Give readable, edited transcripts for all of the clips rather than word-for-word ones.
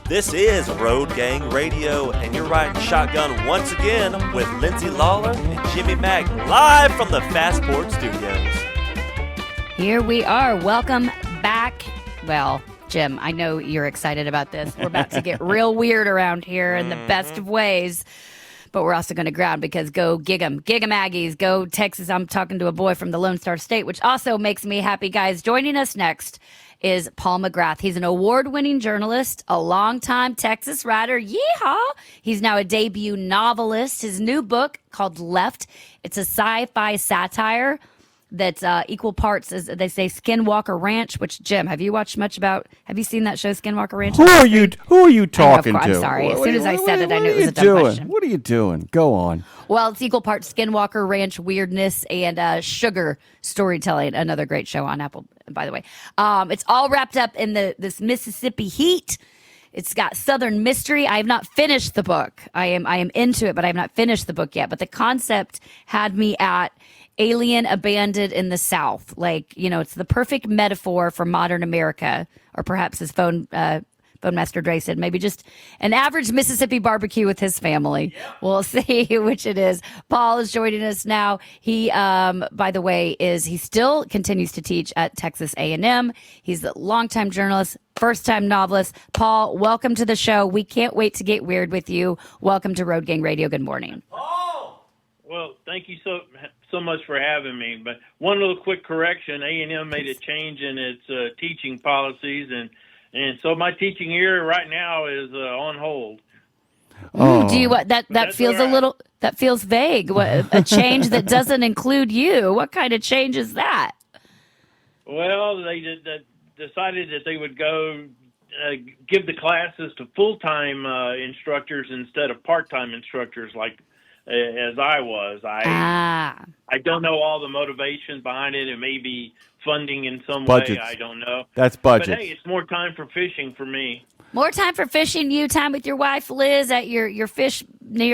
This is Road Gang Radio, and you're riding shotgun once again with Lindsay, Lawler, and Jimmy Mack, live from the Fastport Studios. Here we are. Welcome back. Well, Jim, I know you're excited about this. We're about to get real weird around here in the best of ways. But we're also going to ground because go gig 'em Aggies, go Texas. I'm talking to a boy from the Lone Star State, which also makes me happy, guys. Joining us next is Paul McGrath. He's an award-winning journalist, a longtime Texas writer. Yeehaw! He's now a debut novelist. His new book called Left. It's a sci-fi satire that's equal parts, as they say, Skinwalker Ranch, which, Jim, have you seen that show, Skinwalker Ranch? Who are you talking to? I'm sorry. As soon as I said it, I knew it was a dumb question. What are you doing? Go on. Well, it's equal parts Skinwalker Ranch weirdness and sugar storytelling, another great show on Apple, by the way. It's all wrapped up in this Mississippi heat. It's got Southern mystery. I have not finished the book. I am into it, but I have not finished the book yet. But the concept had me at alien abandoned in the South. Like, it's the perfect metaphor for modern America, or perhaps as Phone Master Dre said, maybe just an average Mississippi barbecue with his family. Yeah. We'll see which it is. Paul is joining us now. He, by the way, he still continues to teach at Texas A&M. He's a longtime journalist, first-time novelist. Paul, welcome to the show. We can't wait to get weird with you. Welcome to Road Gang Radio. Good morning. Well, thank you so much for having me. But one little quick correction: A&M made a change in its teaching policies, and so my teaching year right now is on hold. Oh. Do you what? That feels that feels vague. A change that doesn't include you. What kind of change is that? Well, they decided that they would go give the classes to full-time instructors instead of part-time instructors, like as I was. I don't know all the motivations behind it. It may be funding in some way. I don't know. That's budget. But hey, it's more time for fishing for me. More time for fishing. You time with your wife Liz at your fish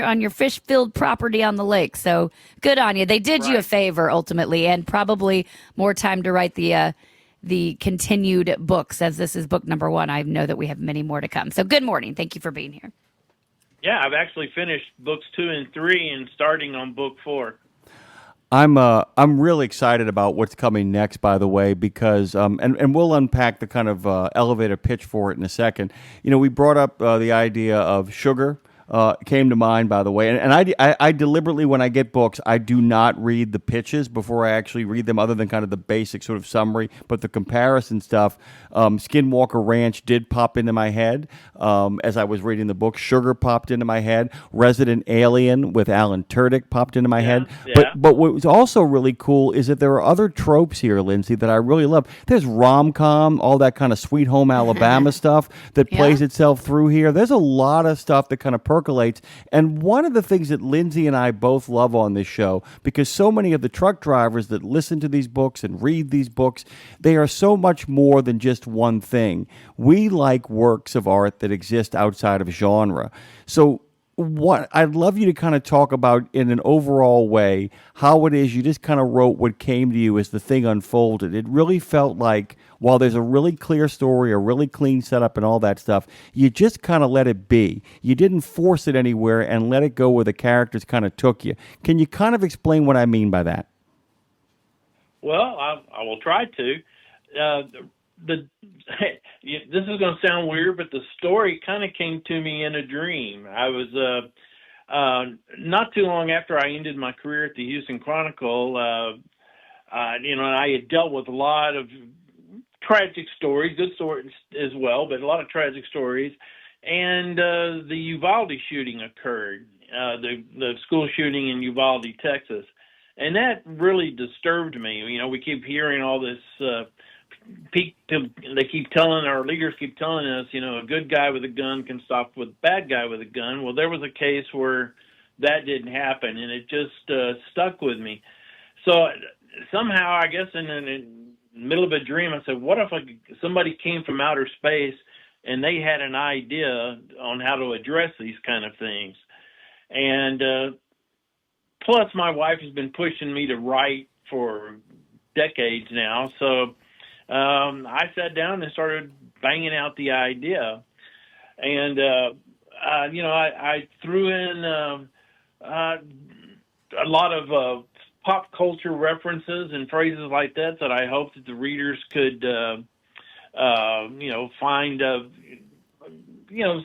on your fish-filled property on the lake. So good on you. They did you a favor ultimately, and probably more time to write the continued books, as this is book number 1. I know that we have many more to come. So good morning. Thank you for being here. Yeah, I've actually finished books 2 and 3 and starting on book 4. I'm really excited about what's coming next, by the way, because and we'll unpack the kind of elevator pitch for it in a second. We brought up the idea of sugar. Came to mind, by the way. And I deliberately, when I get books, I do not read the pitches before I actually read them, other than kind of the basic sort of summary. But the comparison stuff, Skinwalker Ranch did pop into my head as I was reading the book. Sugar popped into my head. Resident Alien with Alan Tudyk popped into my head. Yeah. But what was also really cool is that there are other tropes here, Lindsay, that I really love. There's rom-com, all that kind of Sweet Home Alabama stuff that plays itself through here. There's a lot of stuff that kind of percolates. And one of the things that Lindsay and I both love on this show, because so many of the truck drivers that listen to these books and read these books, they are so much more than just one thing. We like works of art that exist outside of genre. So I'd love you to kind of talk about, in an overall way, how it is you just kind of wrote what came to you as the thing unfolded. It really felt like, while there's a really clear story, a really clean setup and all that stuff, you just kind of let it be. You didn't force it anywhere and let it go where the characters kind of took you. Can you kind of explain what I mean by that? Well, I will try to. This is going to sound weird, but the story kind of came to me in a dream. I was not too long after I ended my career at the Houston Chronicle. And I had dealt with a lot of tragic stories, good stories as well, but a lot of tragic stories. And the Uvalde shooting occurred, the school shooting in Uvalde, Texas. And that really disturbed me. We keep hearing all this. They keep telling, our leaders keep telling us, a good guy with a gun can stop with a bad guy with a gun. Well, there was a case where that didn't happen, and it just stuck with me. So somehow, I guess in the middle of a dream, I said, what if somebody came from outer space and they had an idea on how to address these kind of things? And plus, my wife has been pushing me to write for decades now, so I sat down and started banging out the idea. And I threw in a lot of pop culture references and phrases like that I hope that the readers could find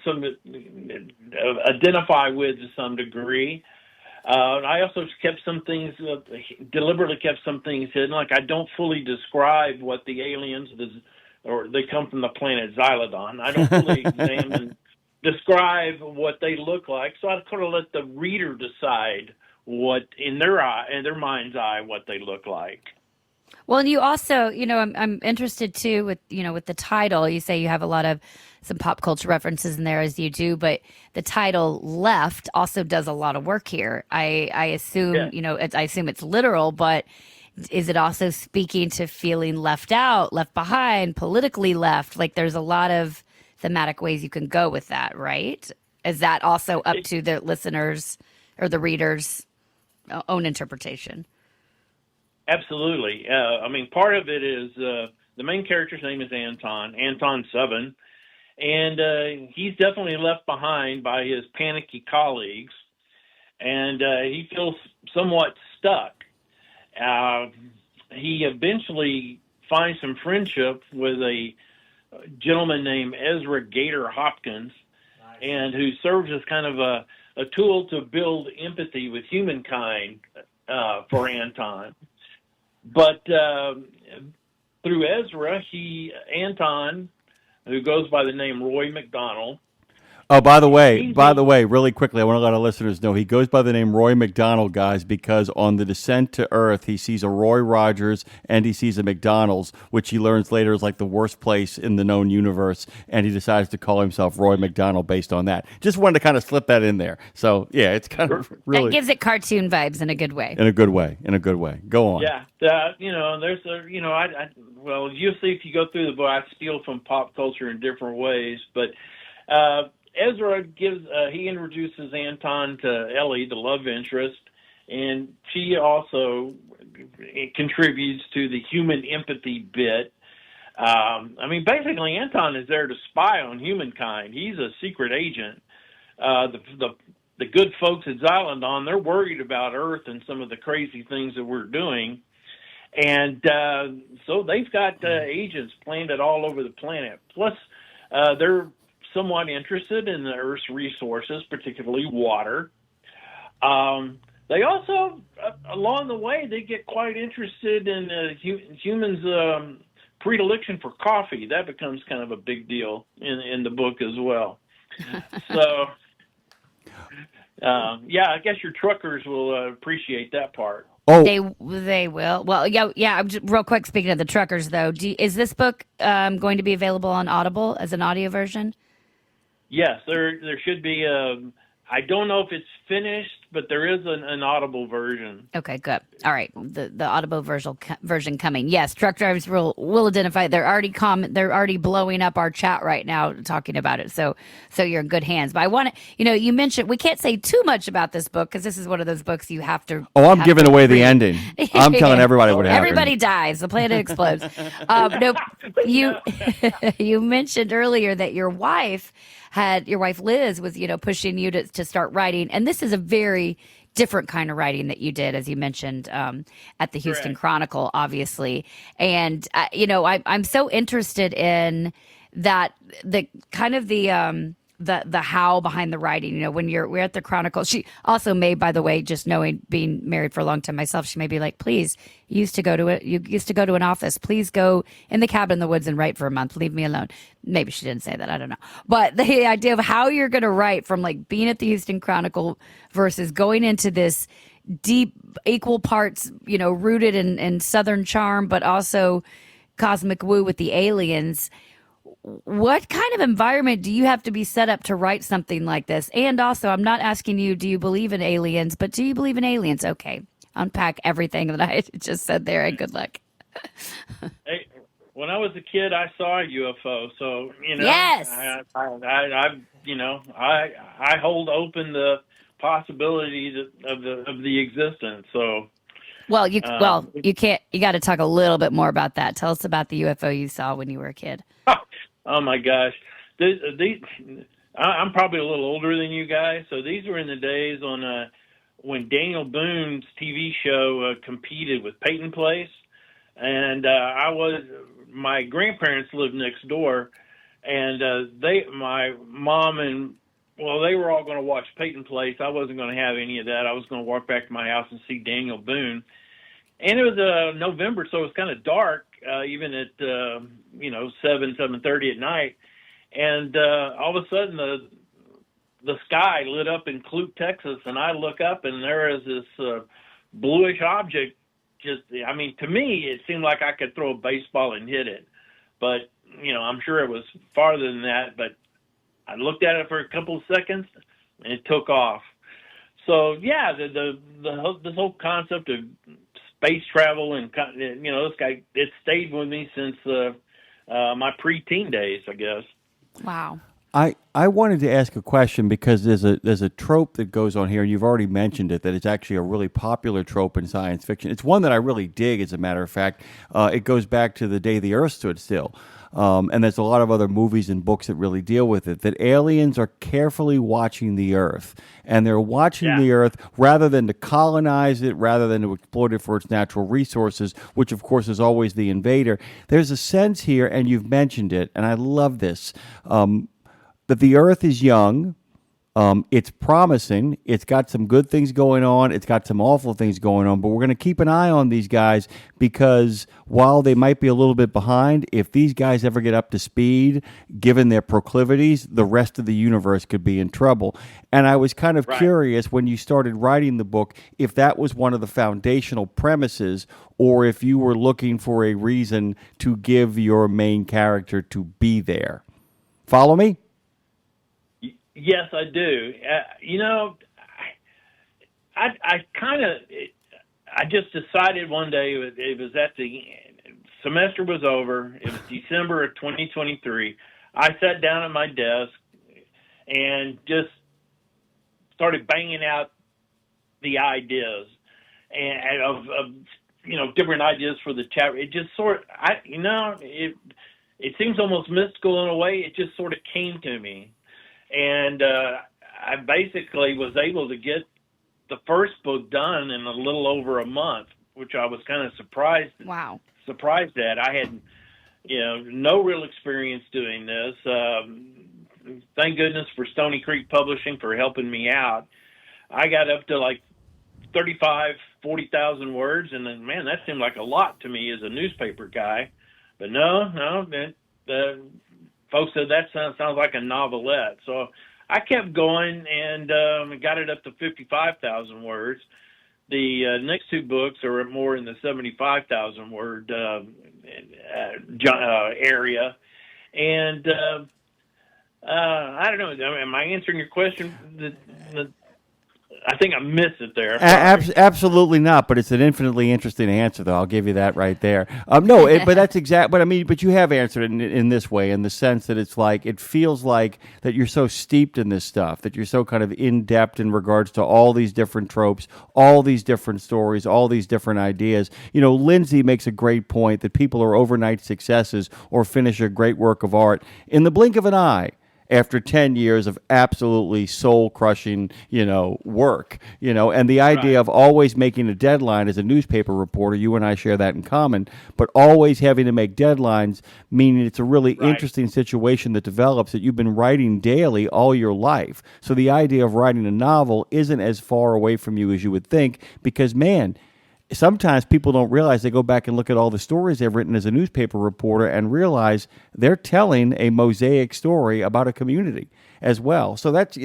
some identify with to some degree. I also kept some things, deliberately kept some things hidden. Like I don't fully describe what the aliens, or they come from the planet Xylodon. I don't fully examine, describe what they look like. So I kind of let the reader decide what in their mind's eye, what they look like. Well, and you also, I'm interested too with the title. You say you have a lot of some pop culture references in there, as you do, but the title "Left" also does a lot of work here. I assume, Yeah. I assume it's literal, but is it also speaking to feeling left out, left behind, politically left? Like, there's a lot of thematic ways you can go with that, right? Is that also up to the listeners or the readers' own interpretation? Absolutely. Part of it is the main character's name is Anton-7, and he's definitely left behind by his panicky colleagues, and he feels somewhat stuck. He eventually finds some friendship with a gentleman named Ezra Gator Hopkins, and who serves as kind of a tool to build empathy with humankind for Anton. But through Ezra, Anton, who goes by the name Roy McDonald. Oh, by the way, really quickly, I want to let our listeners know he goes by the name Roy McDonald, guys, because on the descent to Earth, he sees a Roy Rogers and he sees a McDonald's, which he learns later is like the worst place in the known universe, and he decides to call himself Roy McDonald based on that. Just wanted to kind of slip that in there. So, yeah, it's kind of really... That gives it cartoon vibes in a good way. In a good way. Go on. Yeah. There's you'll see if you go through the book, I steal from pop culture in different ways, but... Ezra he introduces Anton to Ellie, the love interest, and she also contributes to the human empathy bit. Basically, Anton is there to spy on humankind. He's a secret agent. The good folks at Xylodon, they're worried about Earth and some of the crazy things that we're doing. And so they've got agents planted all over the planet. Plus, they're somewhat interested in the Earth's resources, particularly water. They also, along the way, they get quite interested in humans' predilection for coffee. That becomes kind of a big deal in the book as well. So, I guess your truckers will appreciate that part. Oh, they will. Well, yeah. Just real quick, speaking of the truckers, though, is this book going to be available on Audible as an audio version? Yes, there should be. I don't know if it's finished, but there is an Audible version. Okay, good. All right, the Audible version coming. Yes, truck drivers will identify. They're already blowing up our chat right now talking about it. So you're in good hands. But I want to, you mentioned we can't say too much about this book because this is one of those books you have to. Oh, I'm giving away the ending. I'm telling everybody what happened. Everybody dies. The planet explodes. You mentioned earlier that your wife Liz was, pushing you to start writing. And this is a very different kind of writing that you did, as you mentioned, at the Houston Correct. Chronicle, obviously. And, I'm so interested in that, the kind of the how behind the writing, when we're at the Chronicle. She also may, by the way, just being married for a long time myself, she may be like, please, you used to go to an office. Please go in the cabin in the woods and write for a month. Leave me alone. Maybe she didn't say that. I don't know. But the idea of how you're going to write from like being at the Houston Chronicle versus going into this deep, equal parts, rooted in Southern charm, but also cosmic woo with the aliens. What kind of environment do you have to be set up to write something like this? And also, I'm not asking you, do you believe in aliens, but do you believe in aliens? Okay. Unpack everything that I just said there, and good luck. Hey, when I was a kid, I saw a UFO, so Yes. I hold open the possibilities of the existence. So, Well, you can't. You got to talk a little bit more about that. Tell us about the UFO you saw when you were a kid. oh my gosh, I'm probably a little older than you guys, so these were in the days on when Daniel Boone's TV show competed with Peyton Place, and my grandparents lived next door, and my mom and they were all going to watch Peyton Place. I wasn't going to have any of that. I was going to walk back to my house and see Daniel Boone, and it was November, so it was kind of dark, even at 7:30 at night, and all of a sudden the sky lit up in Clute, Texas, and I look up, and there is this bluish object. To me, it seemed like I could throw a baseball and hit it. But, I'm sure it was farther than that. But I looked at it for a couple of seconds, and it took off. So, yeah, this whole concept of space travel and, this guy, it stayed with me since my preteen days, I guess. Wow. I wanted to ask a question because there's a trope that goes on here, and you've already mentioned it, that it's actually a really popular trope in science fiction. It's one that I really dig, as a matter of fact. It goes back to the day the Earth stood still. And there's a lot of other movies and books that really deal with it, that aliens are carefully watching the Earth. And they're watching the Earth rather than to colonize it, rather than to exploit it for its natural resources, which, of course, is always the invader. There's a sense here, and you've mentioned it, and I love this, that the Earth is young, it's promising, it's got some good things going on, it's got some awful things going on, but we're going to keep an eye on these guys because while they might be a little bit behind, if these guys ever get up to speed, given their proclivities, the rest of the universe could be in trouble. And I was kind of curious when you started writing the book if that was one of the foundational premises or if you were looking for a reason to give your main character to be there. Follow me? Yes, I do. I just decided one day, it was at the semester was over. It was December of 2023. I sat down at my desk and just started banging out the ideas and of different ideas for the chapter. It just it seems almost mystical in a way. It just sort of came to me. And I basically was able to get the first book done in a little over a month, which I was kind of surprised. Wow. Surprised at. I had, no real experience doing this. Thank goodness for Stony Creek Publishing for helping me out. I got up to like 40,000 words, and then, man, that seemed like a lot to me as a newspaper guy. But no, folks said that sounds like a novelette. So I kept going and got it up to 55,000 words. The next two books are more in the 75,000 word area. And I don't know. Am I answering your question? I think I missed it there. Absolutely not, but it's an infinitely interesting answer, though. I'll give you that right there. But that's exact. But you have answered it in this way, in the sense that it's like it feels like that you're so steeped in this stuff, that you're so kind of in depth in regards to all these different tropes, all these different stories, all these different ideas. Lindsay makes a great point that people are overnight successes or finish a great work of art in the blink of an eye, after 10 years of absolutely soul-crushing, work, and the idea of always making a deadline as a newspaper reporter, you and I share that in common, but always having to make deadlines, meaning it's a really interesting situation that develops that you've been writing daily all your life. So the idea of writing a novel isn't as far away from you as you would think because, man, sometimes people don't realize, they go back and look at all the stories they've written as a newspaper reporter and realize they're telling a mosaic story about a community as well. So that's,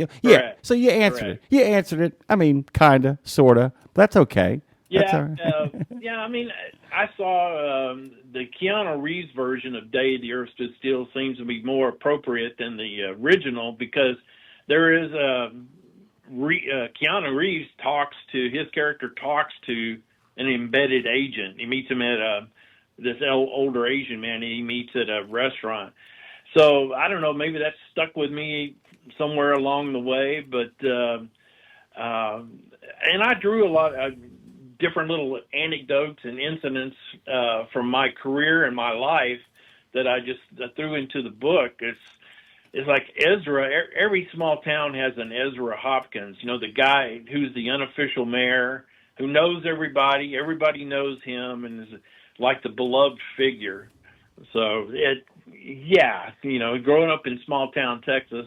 so you answered it. You answered it. I mean, kind of, sort of. That's okay. That's all right. I saw the Keanu Reeves version of Day the Earth Stood Still seems to be more appropriate than the original because there is Keanu Reeves his character talks to an embedded agent. He meets him at this older Asian man he meets at a restaurant. So I don't know, maybe that stuck with me somewhere along the way, but and I drew a lot of different little anecdotes and incidents from my career and my life that I just threw into the book. it's like Ezra. Every small town has an Ezra Hopkins. The guy who's the unofficial mayor, who knows everybody. Everybody knows him, and is like the beloved figure. So growing up in small town Texas,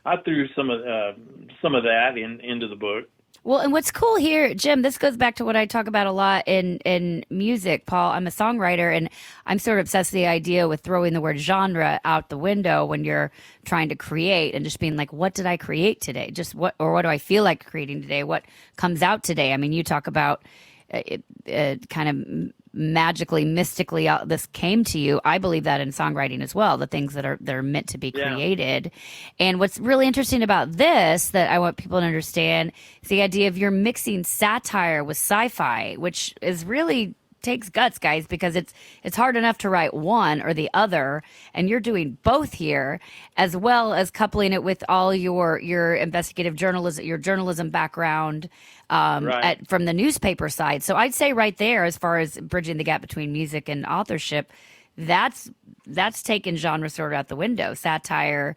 I threw some of that into the book. Well, and what's cool here, Jim, this goes back to what I talk about a lot in music, Paul. I'm a songwriter, and I'm sort of obsessed with the idea with throwing the word genre out the window when you're trying to create and just being like, what did I create today? What do I feel like creating today? What comes out today? I mean, you talk about kind of magically, mystically, this came to you. I believe that in songwriting as well, the things that are meant to be created. And what's really interesting about this that I want people to understand is the idea of you're mixing satire with sci-fi, which is really takes guts, guys, because it's hard enough to write one or the other, and you're doing both here, as well as coupling it with all your investigative journalism, your journalism background from the newspaper side. So I'd say right there, as far as bridging the gap between music and authorship, that's taken genre sort of out the window. Satire,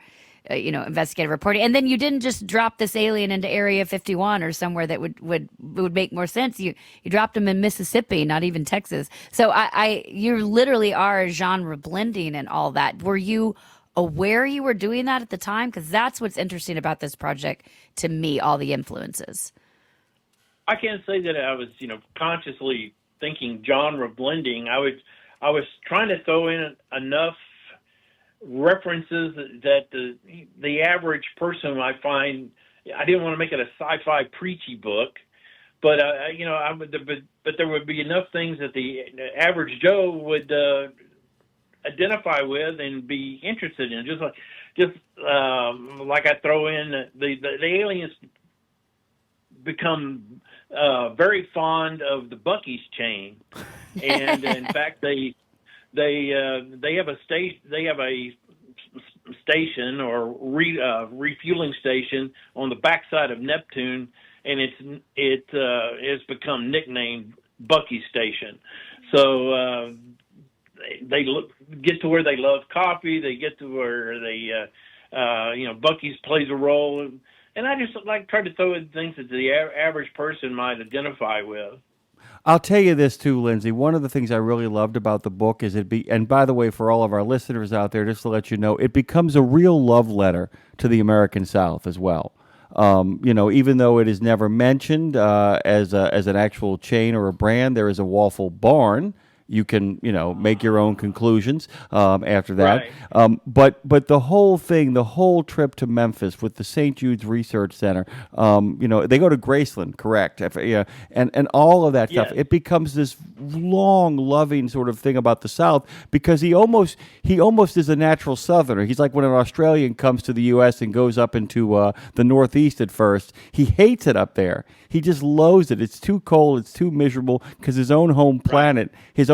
investigative reporting, and then you didn't just drop this alien into Area 51 or somewhere that would make more sense. You dropped him in Mississippi, not even Texas. So you literally are genre blending and all that. Were you aware you were doing that at the time? Because that's what's interesting about this project to me. All the influences. I can't say that I was, consciously thinking genre blending. I was trying to throw in enough references that the average person might find. I didn't want to make it a sci-fi preachy book, but but there would be enough things that the average Joe would identify with and be interested in. Just like I throw in the aliens become very fond of the Buc-ee's chain, and in fact they have a station or refueling station on the backside of Neptune, and it has become nicknamed Buc-ee Station. So they get to where they love coffee. They get to where they Buc-ee's plays a role, and I just try to throw in things that the average person might identify with. I'll tell you this too, Lindsay. One of the things I really loved about the book is and by the way, for all of our listeners out there, just to let you know, it becomes a real love letter to the American South as well. Even though it is never mentioned as an actual chain or a brand, there is a waffle barn. You can, make your own conclusions after that. Right. But the whole thing, the whole trip to Memphis with the St. Jude's Research Center, they go to Graceland, correct? And all of that stuff. It becomes this long, loving sort of thing about the South because he almost is a natural Southerner. He's like when an Australian comes to the U.S. and goes up into the Northeast at first. He hates it up there. He just loathes it. It's too cold. It's too miserable because his own home planet, is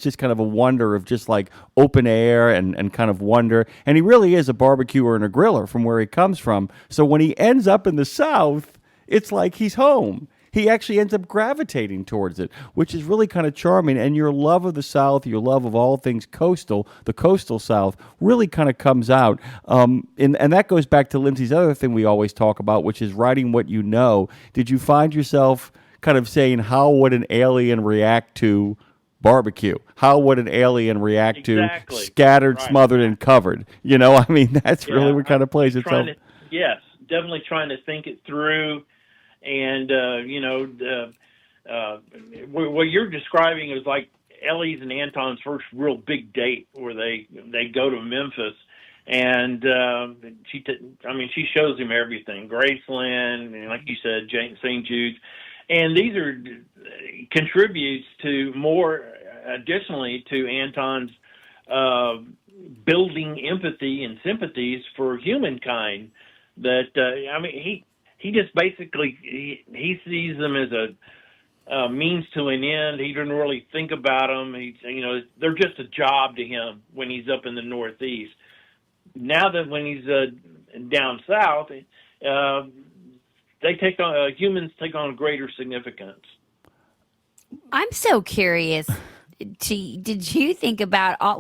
just kind of a wonder of just like open air and kind of wonder. And he really is a barbecuer and a griller from where he comes from. So when he ends up in the South, it's like he's home. He actually ends up gravitating towards it, which is really kind of charming. And your love of the South, your love of all things coastal, the coastal South, really kind of comes out. And that goes back to Lindsay's other thing we always talk about, which is writing what you know. Did you find yourself kind of saying, how would an alien react to barbecue? How would an alien react to scattered, smothered, and covered? That's really what kind of plays itself. Yes, definitely trying to think it through. And, what you're describing is like Ellie's and Anton's first real big date where they go to Memphis. And she shows him everything, Graceland, and like you said, St. Jude's. And these are contributes to more, additionally, to Anton's building empathy and sympathies for humankind. That he just basically he sees them as a means to an end. He doesn't really think about them. They're just a job to him when he's up in the Northeast. Now that when he's down south, humans take on greater significance. I'm so curious. Did you think about all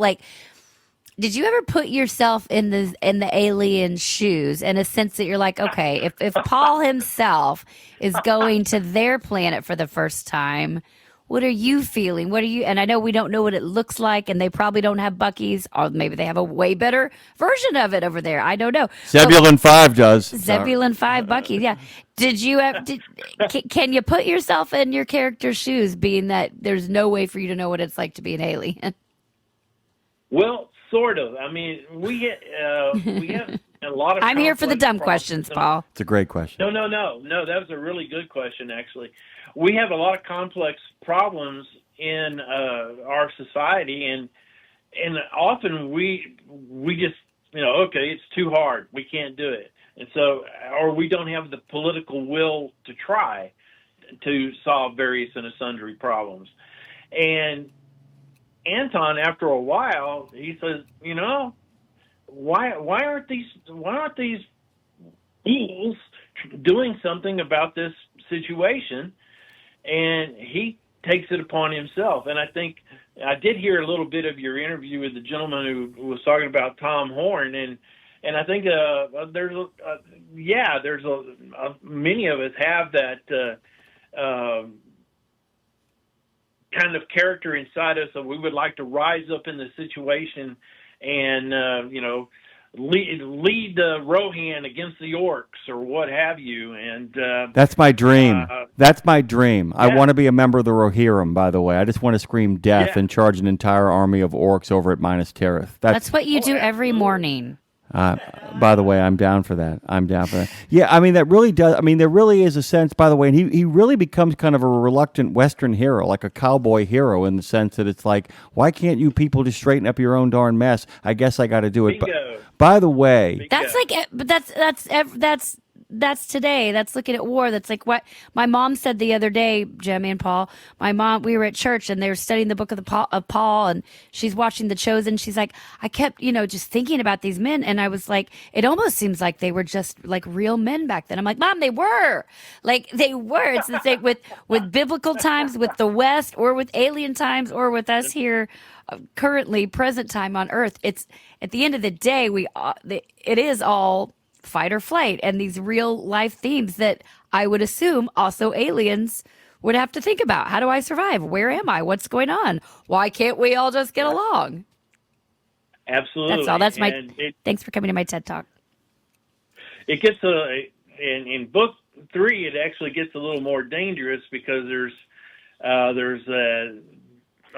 Did you ever put yourself in the alien shoes in a sense that you're like, okay, if Paul himself is going to their planet for the first time, what are you feeling? What are you? And I know we don't know what it looks like, and they probably don't have Buc-ee's, or maybe they have a way better version of it over there. I don't know. Zebulon 5 does. Zebulon 5 Buc-ee's, yeah. Did you have? Can you put yourself in your character's shoes, being that there's no way for you to know what it's like to be an alien? Well, sort of. I mean, we have a lot of. I'm here for the dumb problems. questions, Paul. It's a great question. No. That was a really good question, actually. We have a lot of complex problems in our society, and often we just okay, it's too hard. We can't do it, and so or we don't have the political will to try to solve various and sundry problems. And Anton, after a while, he says, why aren't these fools doing something about this situation? And he takes it upon himself. And I think I did hear a little bit of your interview with the gentleman who was talking about Tom Horn, and I think there's many of us have that kind of character inside us that we would like to rise up in the situation and lead Rohan against the orcs or what have you. And that's my dream. That's my dream. Yeah. I want to be a member of the Rohirrim, by the way. I just want to scream death and charge an entire army of orcs over at Minas Tirith. That's what you do every morning. By the way, I'm down for that. Yeah, I mean, that really does. I mean, there really is a sense, by the way, and he really becomes kind of a reluctant Western hero, like a cowboy hero, in the sense that it's like, why can't you people just straighten up your own darn mess? I guess I got to do it. Bingo. By the way, That's like, but that's today. That's looking at war. That's like what my mom said the other day, Jimmy and Paul. We were at church and they were studying the book of Paul, and she's watching The Chosen. She's like, I kept, just thinking about these men, and I was like, it almost seems like they were just like real men back then. I'm like, Mom, they were. It's the same with biblical times, with the West, or with alien times, or with us here. Currently, present time on Earth. It's at the end of the day, it is all fight or flight, and these real life themes that I would assume also aliens would have to think about. How do I survive? Where am I? What's going on? Why can't we all just get along? Absolutely. That's all. That's thanks for coming to my TED Talk. It gets in book 3. It actually gets a little more dangerous because there's a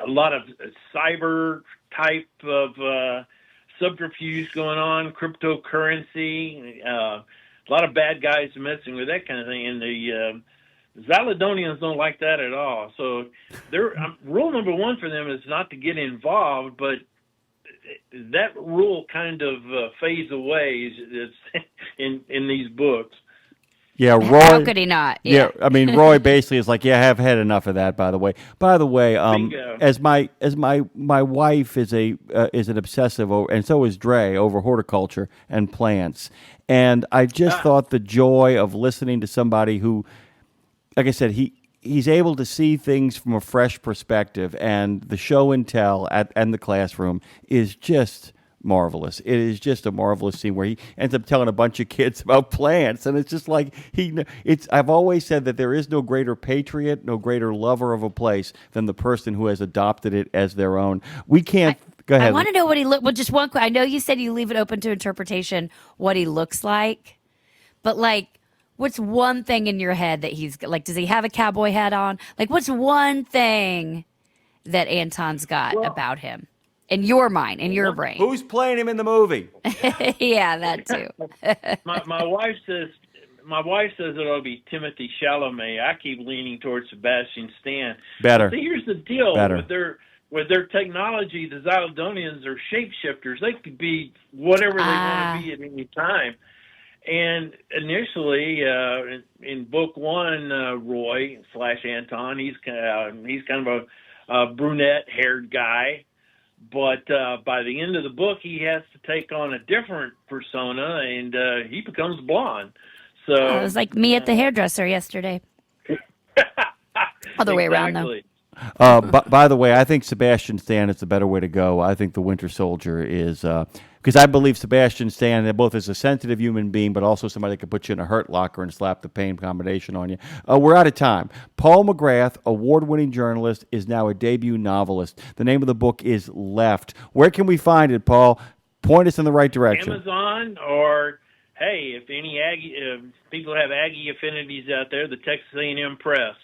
lot of cyber type of subterfuge going on, cryptocurrency, a lot of bad guys messing with that kind of thing, and the Zaladonians don't like that at all. So rule number 1 for them is not to get involved, but that rule kind of fades away in these books. Yeah, Roy. How could he not? Yeah, I mean, Roy basically is like, yeah, I've had enough of that. By the way, as my wife is an obsessive, and so is Dre, over horticulture and plants, and I just thought the joy of listening to somebody who, like I said, he's able to see things from a fresh perspective, and the show and tell and the classroom is just marvelous. It is just a marvelous scene where he ends up telling a bunch of kids about plants, and it's just like I've always said that there is no greater patriot, no greater lover of a place than the person who has adopted it as their own. We can't. Go ahead. I want to know what he look. Well, just one. I know you said you leave it open to interpretation what he looks like, but what's one thing in your head that he's like? Does he have a cowboy hat on? Like, what's one thing that Anton's got about him? In your mind, in your brain. Who's playing him in the movie? Yeah, that too. my wife says it'll be Timothy Chalamet. I keep leaning towards Sebastian Stan. Better. But here's the deal. Better. With their technology, the Zaladonians are shapeshifters. They could be whatever they want to be at any time. And initially, in book 1, Roy / Anton, he's kind of a brunette-haired guy. But by the end of the book, he has to take on a different persona, and he becomes blonde. So it was like me at the hairdresser yesterday. Other way around, though. By the way, I think Sebastian Stan is the better way to go. I think the Winter Soldier is because I believe Sebastian Stan both is a sensitive human being, but also somebody that can put you in a hurt locker and slap the pain combination on you. We're out of time. Paul McGrath, award-winning journalist, is now a debut novelist. The name of the book is Left. Where can we find it, Paul? Point us in the right direction. Amazon, or hey, if any Aggie people have Aggie affinities out there, the Texas A&M Press.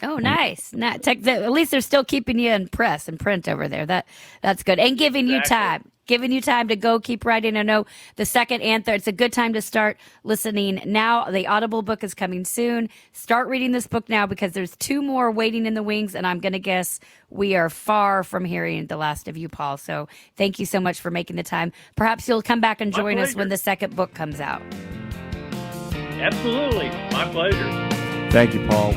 Oh, nice. At least they're still keeping you in print over there. That's good. And giving you time to go keep writing. I know the second and third, it's a good time to start listening now. The Audible book is coming soon. Start reading this book now because there's 2 more waiting in the wings, and I'm going to guess we are far from hearing the last of you, Paul. So thank you so much for making the time. Perhaps you'll come back and join us when the second book comes out. Absolutely. My pleasure. Thank you, Paul.